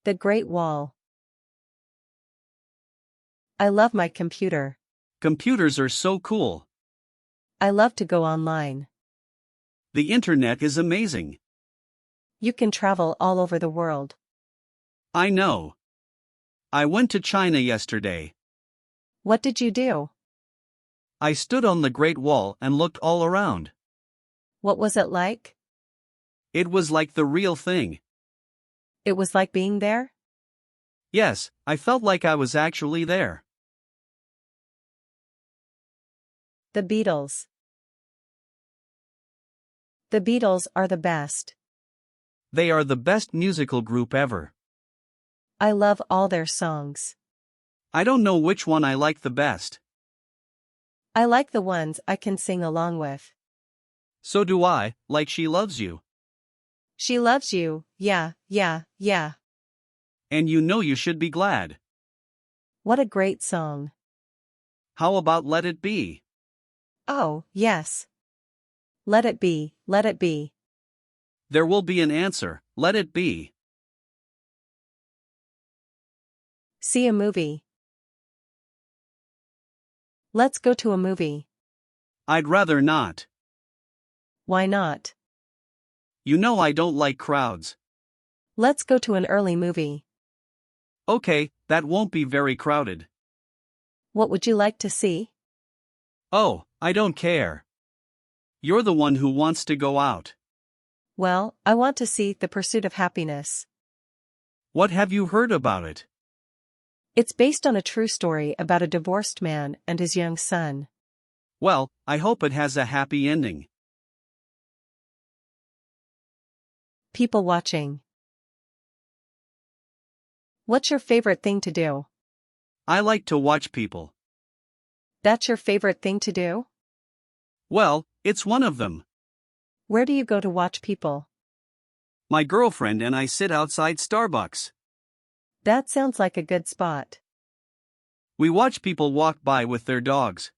The Great Wall. I love my computer. Computers are so cool. I love to go online. The internet is amazing. You can travel all over the world. I know. I went to China yesterday. What did you do? I stood on the Great Wall and looked all around. What was it like? It was like the real thing. It was like being there? Yes, I felt like I was actually there. The Beatles. The Beatles are the best. They are the best musical group ever. I love all their songs. I don't know which one I like the best. I like the ones I can sing along with. So do I, like She Loves You. She loves you, yeah, yeah, yeah. And you know you should be glad. What a great song. How about Let It Be? Oh, yes. Let it be, let it be. There will be an answer, let it be. See a movie. Let's go to a movie. I'd rather not. Why not? You know I don't like crowds. Let's go to an early movie. Okay, that won't be very crowded. What would you like to see? Oh, I don't care. You're the one who wants to go out. Well, I want to see The Pursuit of Happiness. What have you heard about it? It's based on a true story about a divorced man and his young son. Well, I hope it has a happy ending. People watching. What's your favorite thing to do? I like to watch people. That's your favorite thing to do? Well, it's one of them. Where do you go to watch people? My girlfriend and I sit outside Starbucks. That sounds like a good spot. We watch people walk by with their dogs.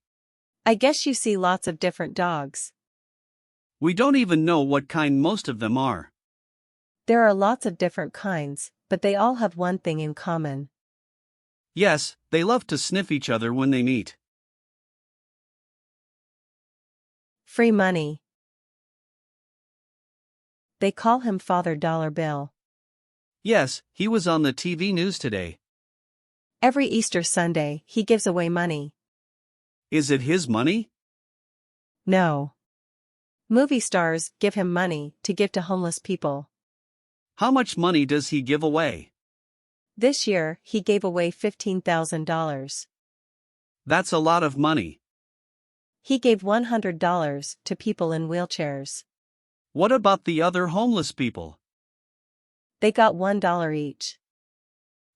I guess you see lots of different dogs. We don't even know what kind most of them are. There are lots of different kinds, but they all have one thing in common. Yes, they love to sniff each other when they meet. Free money. They call him Father Dollar Bill. Yes, he was on the TV news today. Every Easter Sunday, he gives away money. Is it his money? No. Movie stars give him money to give to homeless people. How much money does he give away? This year, he gave away $15,000. That's a lot of money. He gave $100 to people in wheelchairs. What about the other homeless people? They got $1 each.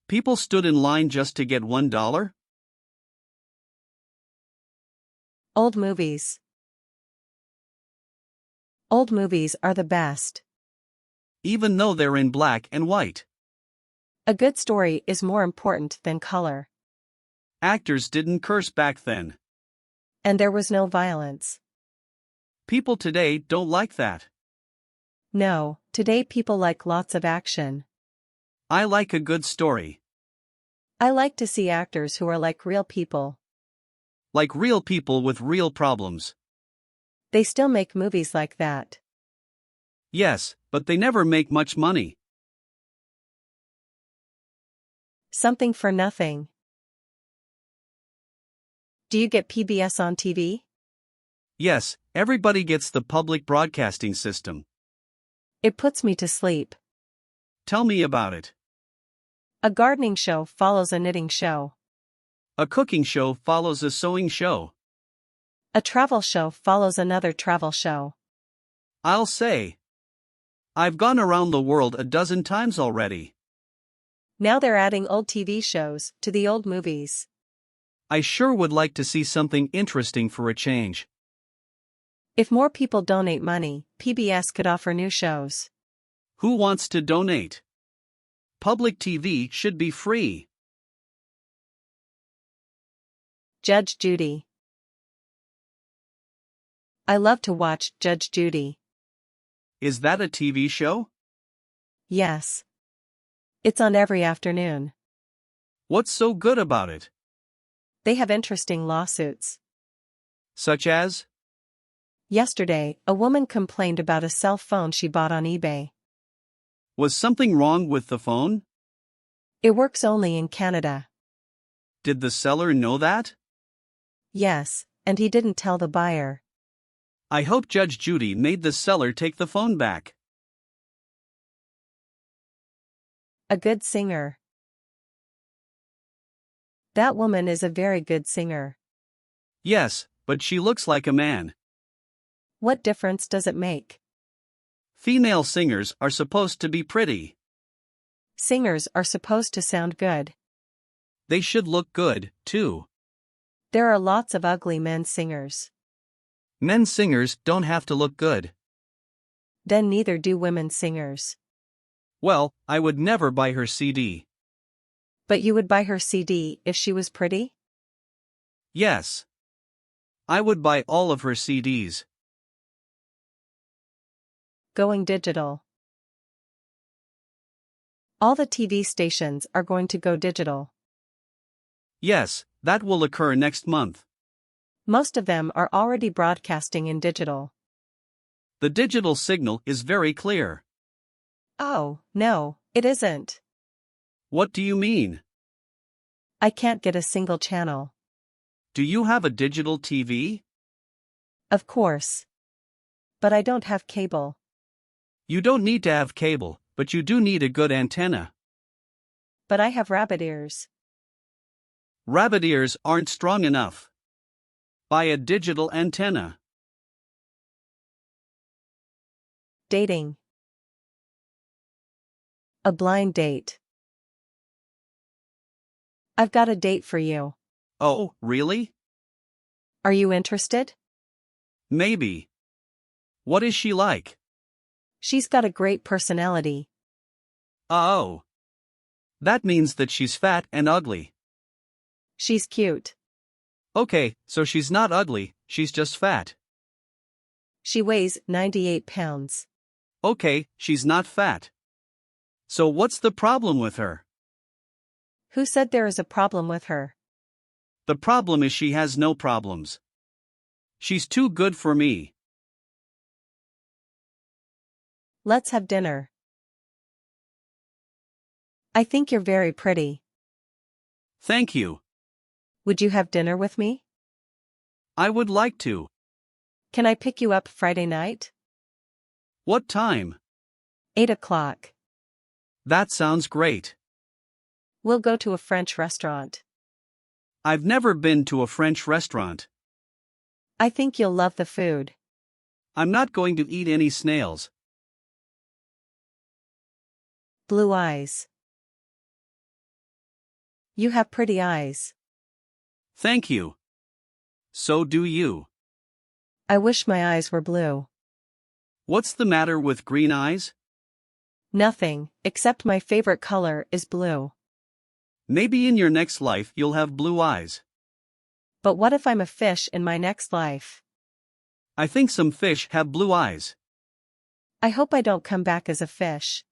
People stood in line just to get $1? Old movies. Old movies are the best. Even though they're in black and white. A good story is more important than color. Actors didn't curse back then. And there was no violence. People today don't like that. No, today people like lots of action. I like a good story. I like to see actors who are like real people. Like real people with real problems. They still make movies like that. Yes, but they never make much money. Something for nothing. Do you get PBS on TV? Yes, everybody gets the public broadcasting system. It puts me to sleep. Tell me about it. A gardening show follows a knitting show. A cooking show follows a sewing show. A travel show follows another travel show. I'll say. I've gone around the world a dozen times already. Now they're adding old TV shows to the old movies. I sure would like to see something interesting for a change. If more people donate money, PBS could offer new shows. Who wants to donate? Public TV should be free. Judge Judy. I love to watch Judge Judy. Is that a TV show? Yes. It's on every afternoon. What's so good about it? They have interesting lawsuits. Such as? Yesterday, a woman complained about a cell phone she bought on eBay. Was something wrong with the phone? It works only in Canada. Did the seller know that? Yes, and he didn't tell the buyer. I hope Judge Judy made the seller take the phone back. A good singer. That woman is a very good singer. Yes, but she looks like a man. What difference does it make? Female singers are supposed to be pretty. Singers are supposed to sound good. They should look good, too. There are lots of ugly men singers. Men singers don't have to look good. Then neither do women singers. Well, I would never buy her CD. But you would buy her CD if she was pretty? Yes. I would buy all of her CDs. Going digital. All the TV stations are going to go digital. Yes, that will occur next month. Most of them are already broadcasting in digital. The digital signal is very clear. Oh, no, it isn't. What do you mean? I can't get a single channel. Do you have a digital TV? Of course. But I don't have cable. You don't need to have cable, but you do need a good antenna. But I have rabbit ears. Rabbit ears aren't strong enough. Buy a digital antenna. Dating. A blind date. I've got a date for you. Oh, really? Are you interested? Maybe. What is she like? She's got a great personality. Oh. That means that she's fat and ugly. She's cute. Okay, so she's not ugly, she's just fat. She weighs 98 pounds. Okay, she's not fat. So what's the problem with her? Who said there is a problem with her? The problem is she has no problems. She's too good for me. Let's have dinner. I think you're very pretty. Thank you. Would you have dinner with me? I would like to. Can I pick you up Friday night? What time? 8 o'clock. That sounds great. We'll go to a French restaurant. I've never been to a French restaurant. I think you'll love the food. I'm not going to eat any snails. Blue eyes. You have pretty eyes. Thank you. So do you. I wish my eyes were blue. What's the matter with green eyes? Nothing, except my favorite color is blue. Maybe in your next life you'll have blue eyes. But what if I'm a fish in my next life? I think some fish have blue eyes. I hope I don't come back as a fish.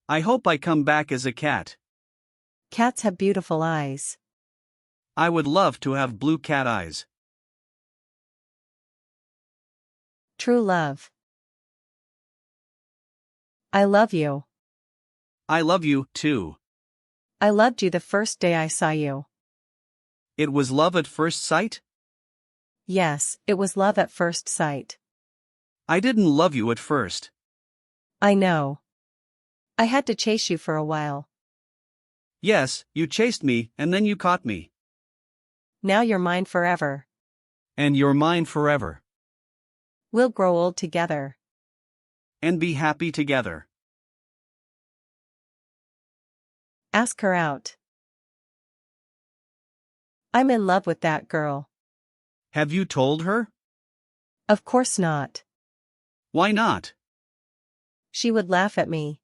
I hope I come back as a cat. Cats have beautiful eyes. I would love to have blue cat eyes. True love. I love you. I love you, too. I loved you the first day I saw you. It was love at first sight? Yes, it was love at first sight. I didn't love you at first. I know. I had to chase you for a while. Yes, you chased me and then you caught me. Now you're mine forever. And you're mine forever. We'll grow old together. And be happy together. Ask her out. I'm in love with that girl. Have you told her? Of course not. Why not? She would laugh at me.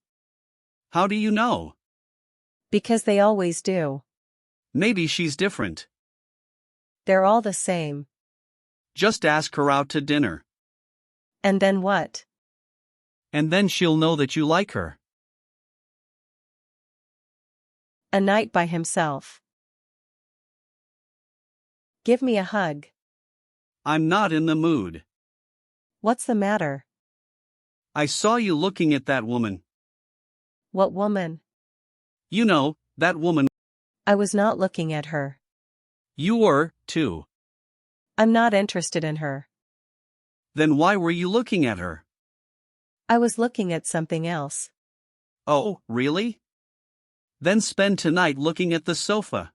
How do you know? Because they always do. Maybe she's different. They're all the same. Just ask her out to dinner. And then what? And then she'll know that you like her. A night by himself. Give me a hug. I'm not in the mood. What's the matter? I saw you looking at that woman. What woman? You know, that woman. I was not looking at her. You were, too. I'm not interested in her. Then why were you looking at her? I was looking at something else. Oh, really? Then spend tonight looking at the sofa.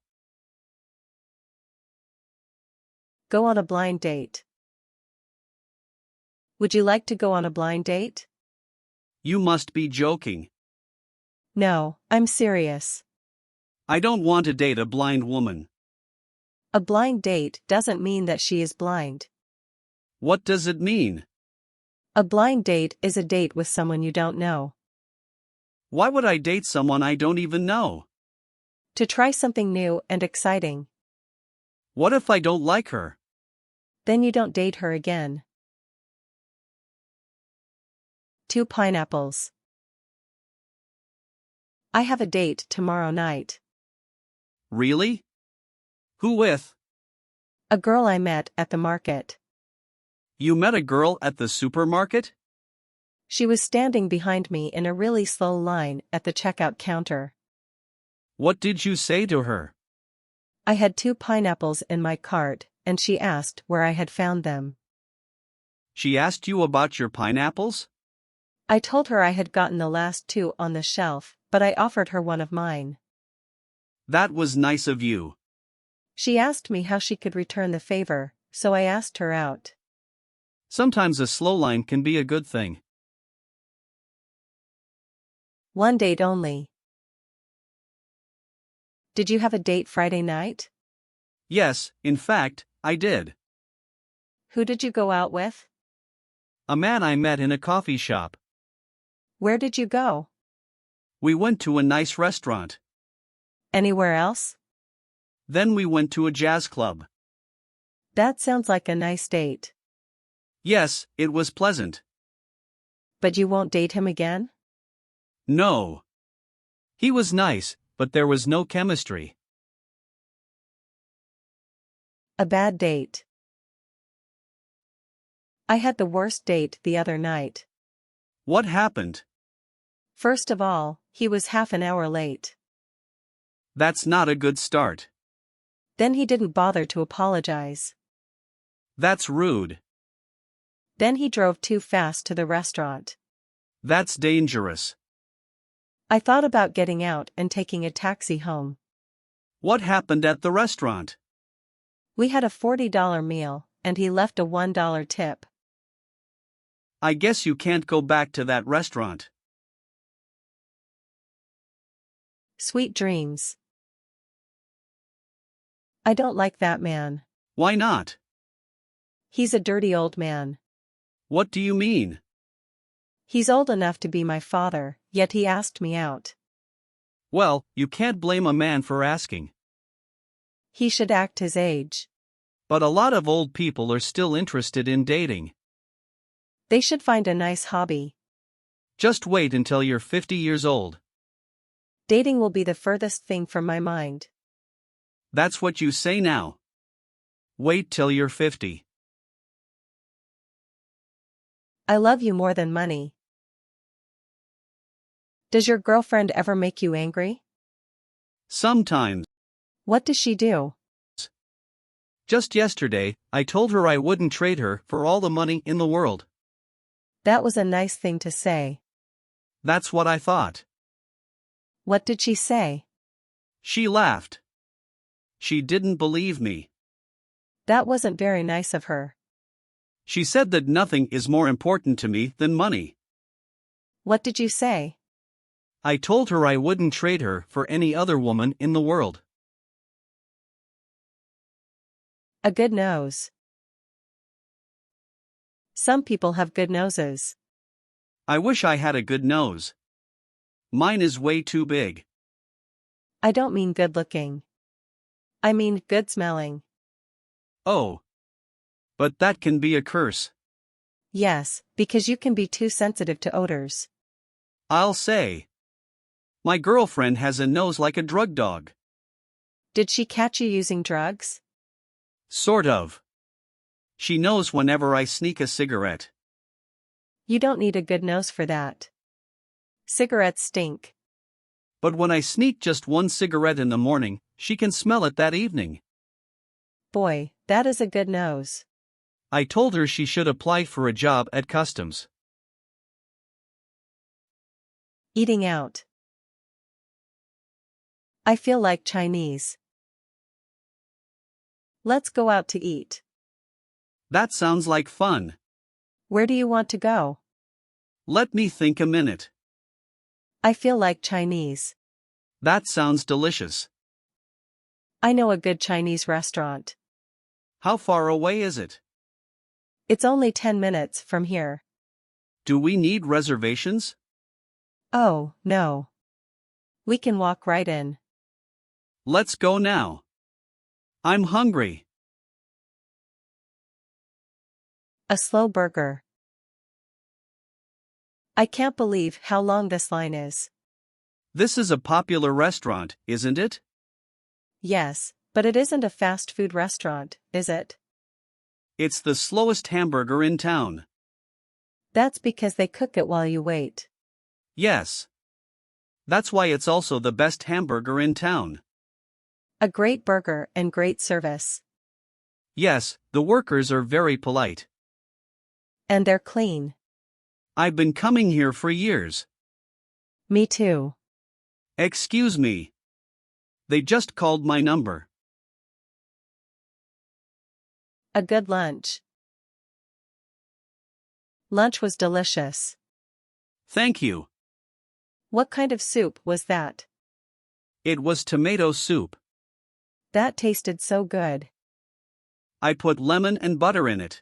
Go on a blind date. Would you like to go on a blind date? You must be joking. No, I'm serious. I don't want to date a blind woman. A blind date doesn't mean that she is blind. What does it mean? A blind date is a date with someone you don't know. Why would I date someone I don't even know? To try something new and exciting. What if I don't like her? Then you don't date her again. 2 pineapples. I have a date tomorrow night. Really? Who with? A girl I met at the market. You met a girl at the supermarket? She was standing behind me in a really slow line at the checkout counter. What did you say to her? I had 2 pineapples in my cart, and she asked where I had found them. She asked you about your pineapples? I told her I had gotten the last 2 on the shelf, but I offered her one of mine. That was nice of you. She asked me how she could return the favor, so I asked her out. Sometimes a slow line can be a good thing. 1 date only. Did you have a date Friday night? Yes, in fact, I did. Who did you go out with? A man I met in a coffee shop. Where did you go? We went to a nice restaurant. Anywhere else? Then we went to a jazz club. That sounds like a nice date. Yes, it was pleasant. But you won't date him again? No. He was nice, but there was no chemistry. A bad date. I had the worst date the other night. What happened? First of all, he was half an hour late. That's not a good start. Then he didn't bother to apologize. That's rude. Then he drove too fast to the restaurant. That's dangerous. I thought about getting out and taking a taxi home. What happened at the restaurant? We had a $40 meal, and he left a $1 tip. I guess you can't go back to that restaurant. Sweet dreams. I don't like that man. Why not? He's a dirty old man. What do you mean? He's old enough to be my father, yet he asked me out. Well, you can't blame a man for asking. He should act his age. But a lot of old people are still interested in dating. They should find a nice hobby. Just wait until you're 50 years old. Dating will be the furthest thing from my mind. That's what you say now. Wait till you're 50. I love you more than money. Does your girlfriend ever make you angry? Sometimes. What does she do? Just yesterday, I told her I wouldn't trade her for all the money in the world. That was a nice thing to say. That's what I thought. What did she say? She laughed. She didn't believe me. That wasn't very nice of her. She said that nothing is more important to me than money. What did you say? I told her I wouldn't trade her for any other woman in the world. A good nose. Some people have good noses. I wish I had a good nose. Mine is way too big. I don't mean good looking. I mean good smelling. Oh. But that can be a curse. Yes, because you can be too sensitive to odors. I'll say. My girlfriend has a nose like a drug dog. Did she catch you using drugs? Sort of. She knows whenever I sneak a cigarette. You don't need a good nose for that. Cigarettes stink. But when I sneak just one cigarette in the morning, she can smell it that evening. Boy, that is a good nose. I told her she should apply for a job at customs. Eating out. I feel like Chinese. Let's go out to eat. That sounds like fun. Where do you want to go? Let me think a minute. I feel like Chinese. That sounds delicious. I know a good Chinese restaurant. How far away is it? It's only 10 minutes from here. Do we need reservations? Oh, no. We can walk right in. Let's go now. I'm hungry. A slow burger. I can't believe how long this line is. This is a popular restaurant, isn't it? Yes, but it isn't a fast food restaurant, is it? It's the slowest hamburger in town. That's because they cook it while you wait. Yes. That's why it's also the best hamburger in town. A great burger and great service. Yes, the workers are very polite. And they're clean. I've been coming here for years. Me too. Excuse me. They just called my number. A good lunch. Lunch was delicious. Thank you. What kind of soup was that? It was tomato soup. That tasted so good. I put lemon and butter in it.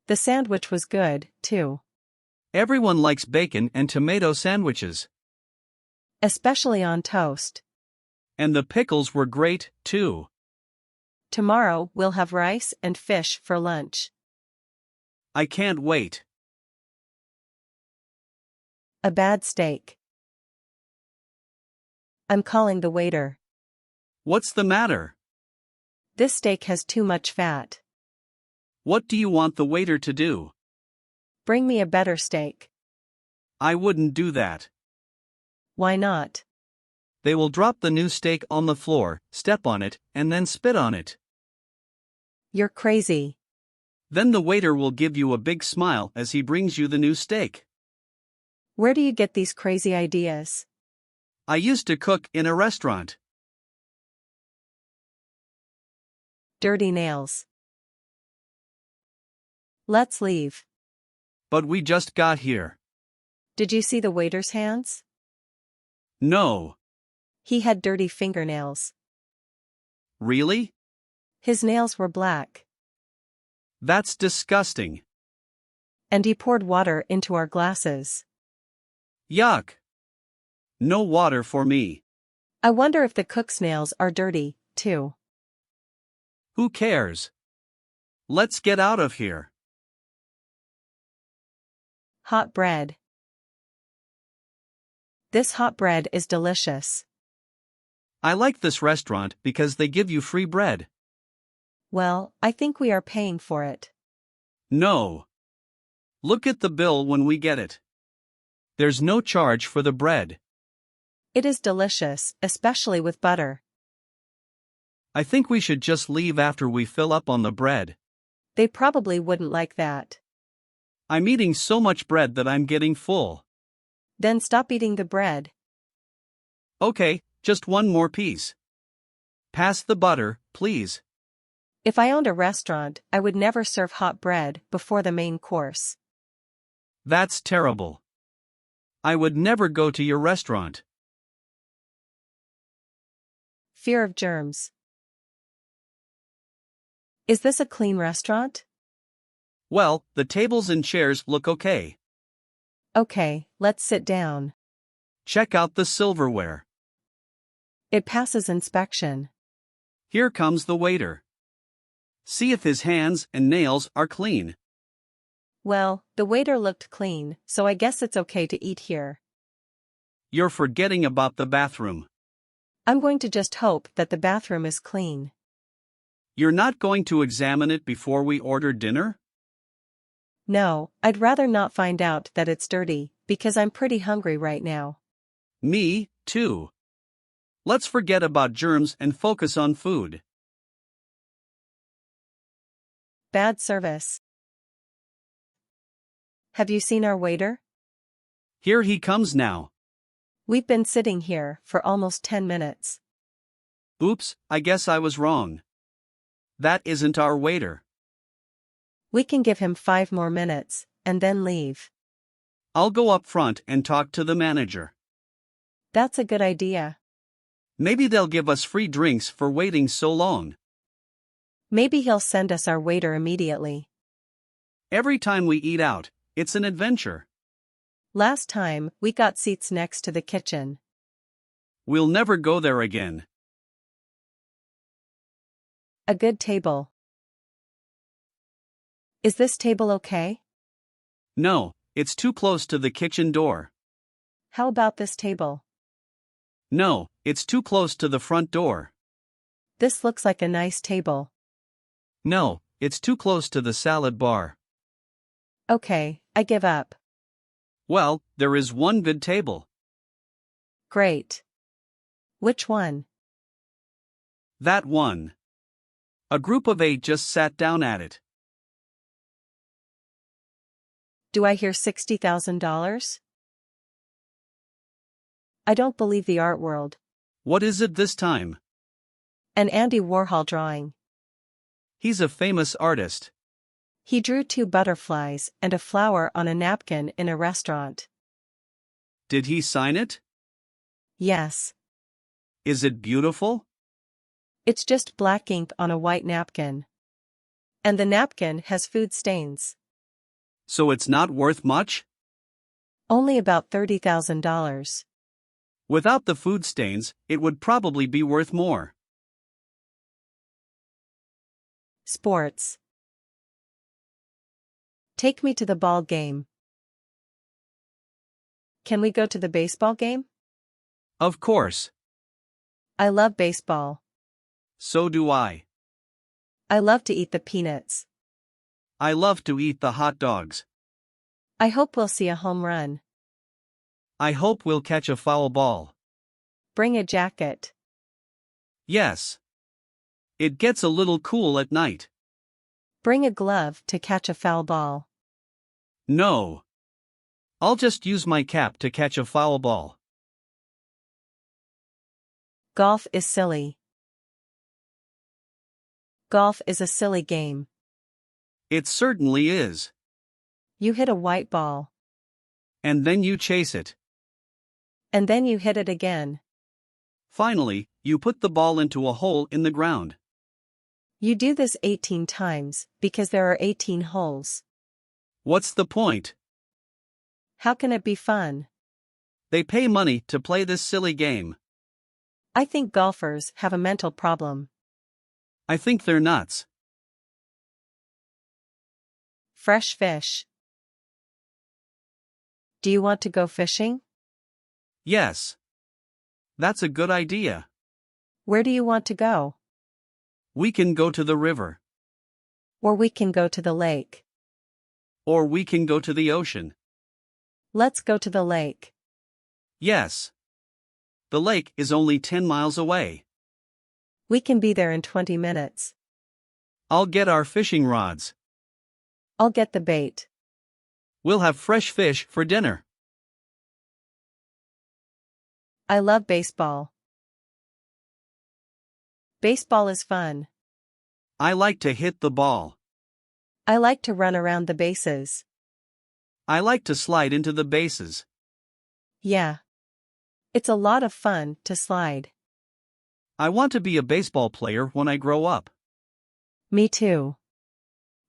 The sandwich was good, too. Everyone likes bacon and tomato sandwiches. Especially on toast. And the pickles were great, too. Tomorrow we'll have rice and fish for lunch. I can't wait. A bad steak. I'm calling the waiter. What's the matter? This steak has too much fat. What do you want the waiter to do? Bring me a better steak. I wouldn't do that. Why not? They will drop the new steak on the floor, step on it, and then spit on it. You're crazy. Then the waiter will give you a big smile as he brings you the new steak. Where do you get these crazy ideas? I used to cook in a restaurant. Dirty nails. Let's leave. But we just got here. Did you see the waiter's hands? No. He had dirty fingernails. Really? His nails were black. That's disgusting. And he poured water into our glasses. Yuck. No water for me. I wonder if the cook's nails are dirty, too. Who cares? Let's get out of here. Hot bread. This hot bread is delicious. I like this restaurant because they give you free bread. Well, I think we are paying for it. No. Look at the bill when we get it. There's no charge for the bread. It is delicious, especially with butter. I think we should just leave after we fill up on the bread. They probably wouldn't like that. I'm eating so much bread that I'm getting full. Then stop eating the bread. Okay, just one more piece. Pass the butter, please. If I owned a restaurant, I would never serve hot bread before the main course. That's terrible. I would never go to your restaurant. Fear of germs. Is this a clean restaurant? Well, the tables and chairs look okay. Okay, let's sit down. Check out the silverware. It passes inspection. Here comes the waiter. See if his hands and nails are clean. Well, the waiter looked clean, so I guess it's okay to eat here. You're forgetting about the bathroom. I'm going to just hope that the bathroom is clean. You're not going to examine it before we order dinner? No, I'd rather not find out that it's dirty, because I'm pretty hungry right now. Me, too. Let's forget about germs and focus on food. Bad service. Have you seen our waiter? Here he comes now. We've been sitting here for almost 10 minutes. Oops, I guess I was wrong. That isn't our waiter. We can give him 5 more minutes, and then leave. I'll go up front and talk to the manager. That's a good idea. Maybe they'll give us free drinks for waiting so long. Maybe he'll send us our waiter immediately. Every time we eat out, it's an adventure. Last time, we got seats next to the kitchen. We'll never go there again. A good table. Is this table okay? No, it's too close to the kitchen door. How about this table? No, it's too close to the front door. This looks like a nice table. No, it's too close to the salad bar. Okay, I give up. Well, there is one good table. Great. Which one? That one. A group of 8 just sat down at it. Do I hear $60,000? I don't believe the art world. What is it this time? An Andy Warhol drawing. He's a famous artist. He drew 2 butterflies and a flower on a napkin in a restaurant. Did he sign it? Yes. Is it beautiful? It's just black ink on a white napkin. And the napkin has food stains. So it's not worth much? Only about $30,000. Without the food stains, it would probably be worth more. Sports. Take me to the ball game. Can we go to the baseball game? Of course. I love baseball. So do I. I love to eat the peanuts. I love to eat the hot dogs. I hope we'll see a home run. I hope we'll catch a foul ball. Bring a jacket. Yes. It gets a little cool at night. Bring a glove to catch a foul ball. No. I'll just use my cap to catch a foul ball. Golf is silly. Golf is a silly game. It certainly is. You hit a white ball. And then you chase it. And then you hit it again. Finally, you put the ball into a hole in the ground. You do this 18 times, because there are 18 holes. What's the point? How can it be fun? They pay money to play this silly game. I think golfers have a mental problem. I think they're nuts. Fresh fish. Do you want to go fishing? Yes. That's a good idea. Where do you want to go? We can go to the river. Or we can go to the lake. Or we can go to the ocean. Let's go to the lake. Yes. The lake is only 10 miles away. We can be there in 20 minutes. I'll get our fishing rods. I'll get the bait. We'll have fresh fish for dinner. I love baseball. Baseball is fun. I like to hit the ball. I like to run around the bases. I like to slide into the bases. Yeah. It's a lot of fun to slide. I want to be a baseball player when I grow up. Me too.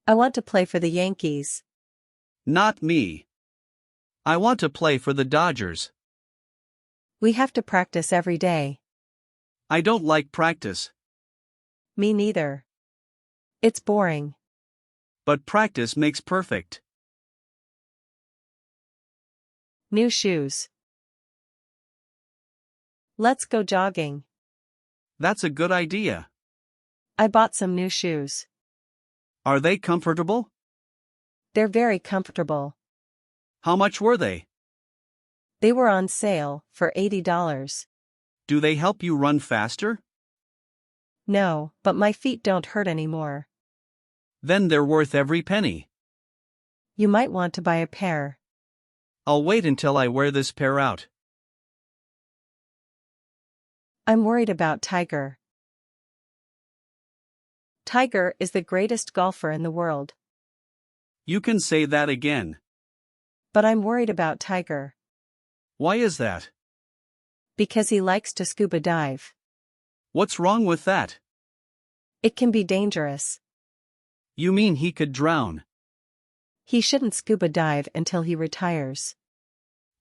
I want to play for the Yankees. Not me. I want to play for the Dodgers. We have to practice every day. I don't like practice. Me neither. It's boring. But practice makes perfect. New shoes. Let's go jogging. That's a good idea. I bought some new shoes. Are they comfortable? They're very comfortable. How much were they? They were on sale for $80. Do they help you run faster? No, but my feet don't hurt anymore. Then they're worth every penny. You might want to buy a pair. I'll wait until I wear this pair out. I'm worried about Tiger. Tiger is the greatest golfer in the world. You can say that again. But I'm worried about Tiger. Why is that? Because he likes to scuba dive. What's wrong with that? It can be dangerous. You mean he could drown? He shouldn't scuba dive until he retires.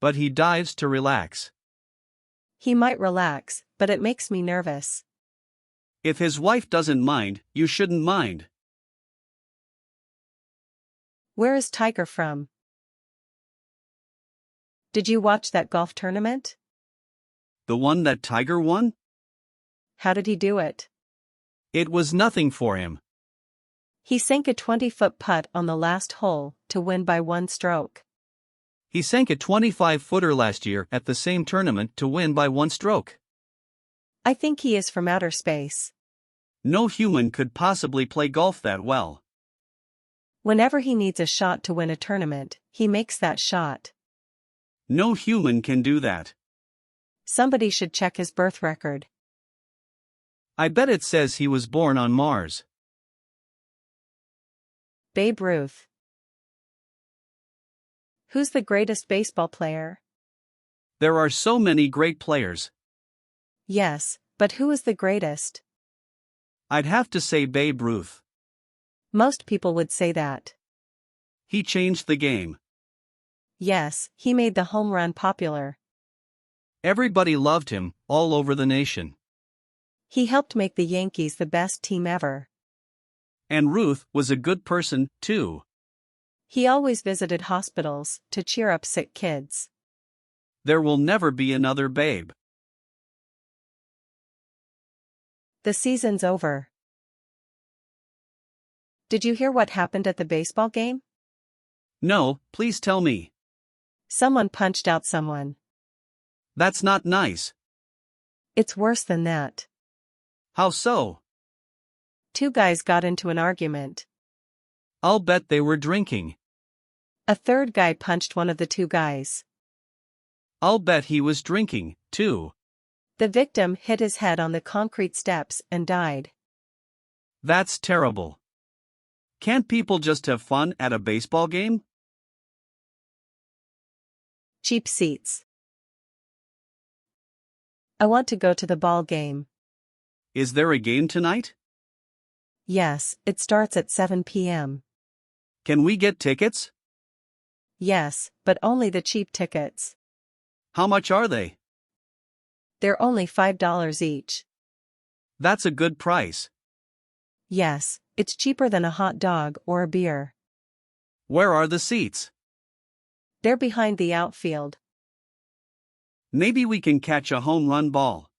But he dives to relax. He might relax, but it makes me nervous. If his wife doesn't mind, you shouldn't mind. Where is Tiger from? Did you watch that golf tournament? The one that Tiger won? How did he do it? It was nothing for him. He sank a 20-foot putt on the last hole to win by one stroke. He sank a 25-footer last year at the same tournament to win by one stroke. I think he is from outer space. No human could possibly play golf that well. Whenever he needs a shot to win a tournament, he makes that shot. No human can do that. Somebody should check his birth record. I bet it says he was born on Mars. Babe Ruth. Who's the greatest baseball player? There are so many great players. Yes, but who is the greatest? I'd have to say Babe Ruth. Most people would say that. He changed the game. Yes, he made the home run popular. Everybody loved him, all over the nation. He helped make the Yankees the best team ever. And Ruth was a good person, too. He always visited hospitals to cheer up sick kids. There will never be another Babe. The season's over. Did you hear what happened at the baseball game? No, please tell me. Someone punched out someone. That's not nice. It's worse than that. How so? Two guys got into an argument. I'll bet they were drinking. A third guy punched one of the two guys. I'll bet he was drinking, too. The victim hit his head on the concrete steps and died. That's terrible. Can't people just have fun at a baseball game? Cheap seats. I want to go to the ball game. Is there a game tonight? Yes, it starts at 7 p.m. Can we get tickets? Yes, but only the cheap tickets. How much are they? They're only $5 each. That's a good price. Yes, it's cheaper than a hot dog or a beer. Where are the seats? They're behind the outfield. Maybe we can catch a home run ball.